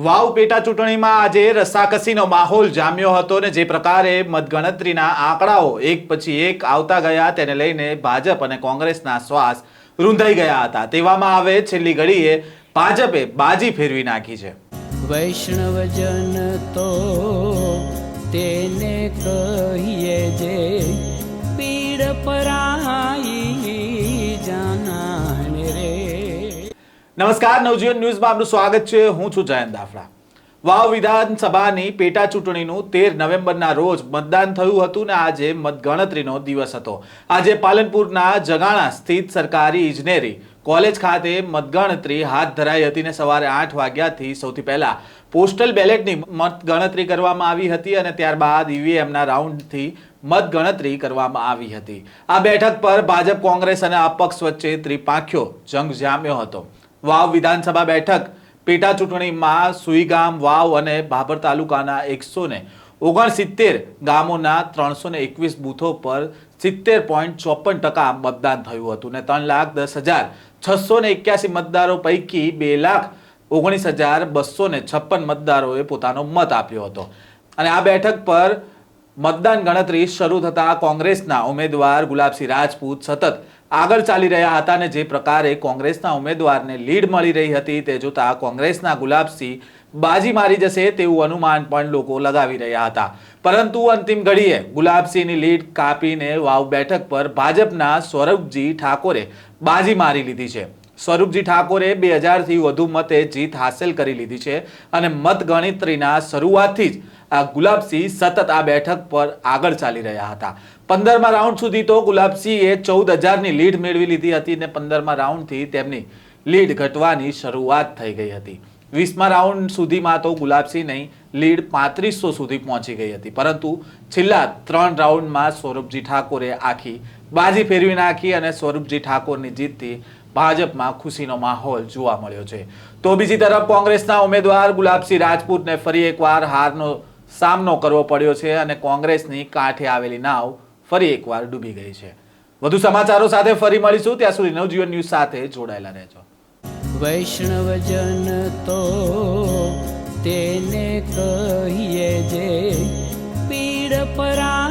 વાવ પેટા ચૂંટણીમાં આજે રસાકસીનો માહોલ જામ્યો હતો ને જે પ્રકારે મતગણતરીના આંકડાઓ એક પછી એક આવતા ગયા તેને લઈને ભાજપ અને કોંગ્રેસના શ્વાસ રૂંધાઈ ગયા હતા। તેવામાં હવે છેલ્લી ઘડીએ ભાજપે બાજી ફેરવી નાખી છે। વૈષ્ણવજન તો તેને કહીએ જે પીડ પરાઈ જાનાને રે। નમસ્કાર, નવજીવન ન્યૂઝમાં આપનું સ્વાગત છે। હું છું જયંત દાફડા। વાવ વિધાનસભાની પેટા ચૂંટણીનું 13 નવેમ્બરના રોજ મતદાન થયું હતું ને આજે મતગણતરીનો દિવસ હતો। આજે પાલનપુરના જગાણા સ્થિત સરકારી ઇજનેરી કોલેજ ખાતે મતગણતરી હાથ ધરાઈ હતી ને સવારે 8 વાગ્યાથી સૌથી પહેલા પોસ્ટલ બેલેટની મતગણતરી કરવામાં આવી હતી અને ત્યારબાદ ઈવીએમના રાઉન્ડથી મતગણતરી કરવામાં આવી હતી। આ બેઠક પર ભાજપ, કોંગ્રેસ અને અપક્ષ વચ્ચે ત્રિપાંખ્યો જંગ જામ્યો હતો। વાવ વિધાનસભા બેઠક પેટા ચૂંટણીમાં સુઈગામ, વાવ અને ભાભર તાલુકાના 169 ગામોના 321 બૂથો પર 70.54% મતદાન થયું હતું ને 3,10,681 મતદારો પૈકી 2,19,256 મતદારોએ પોતાનો મત આપ્યો હતો। અને આ બેઠક પર મતદાન ગણતરી શરૂ થતા કોંગ્રેસના ઉમેદવાર ગુલાબસિંહ રાજપૂત સતત આગળ ચાલી રહ્યા હતા અને જે પ્રકારે કોંગ્રેસના ઉમેદવારને લીડ મળી રહી હતી તે જોતા કોંગ્રેસના ગુલાબસિંહ બાજી મારી જશે તેવું અનુમાન પણ લોકો લગાવી રહ્યા હતા। પરંતુ અંતિમ ઘડીએ ગુલાબસિંહની લીડ કાપીને વાવ બેઠક પર ભાજપના સ્વરૂપજી ઠાકોરે બાજી મારી લીધી છે। સ્વરૂપજી ઠાકોરે 2000થી વધુ મતે જીત હાંસલ કરી લીધી છે અને મતગણતરીના શરૂઆતથી જ આ ગુલાબસિંહ સતત આ બેઠક પર આગળ ચાલી રહ્યા હતા। 15મા રાઉન્ડ સુધી તો ગુલાબસિંહે 14,000ની લીડ મેળવી લીધી હતી અને 15મા રાઉન્ડથી તેમની લીડ ઘટવાની શરૂઆત થઈ ગઈ હતી। 20મા રાઉન્ડ સુધીમાં તો ગુલાબસિંહની લીડ 3500 સુધી પહોંચી ગઈ હતી, પરંતુ છેલ્લા 3 રાઉન્ડમાં સ્વરૂપજી ઠાકોરે આખી બાજી ફેરવી નાખી અને સ્વરૂપજી ઠાકોરની જીતથી ભાજપમાં ખુશીનો માહોલ જોવા મળ્યો છે। તો બીજી તરફ કોંગ્રેસના ઉમેદવાર ગુલાબસિંહ રાજપૂતને ફરી એકવાર હારનો સામનો કરવો પડ્યો છે અને કોંગ્રેસની કાંઠે આવેલી નાવ ફરી એકવાર ડૂબી ગઈ છે। વધુ સમાચારો સાથે ફરી મળીશું, ત્યાં સુધી નવજીવન ન્યૂઝ સાથે જોડાયેલા રહેજો। વૈષ્ણવજન તો તેને કહીએ જે પીડ પરા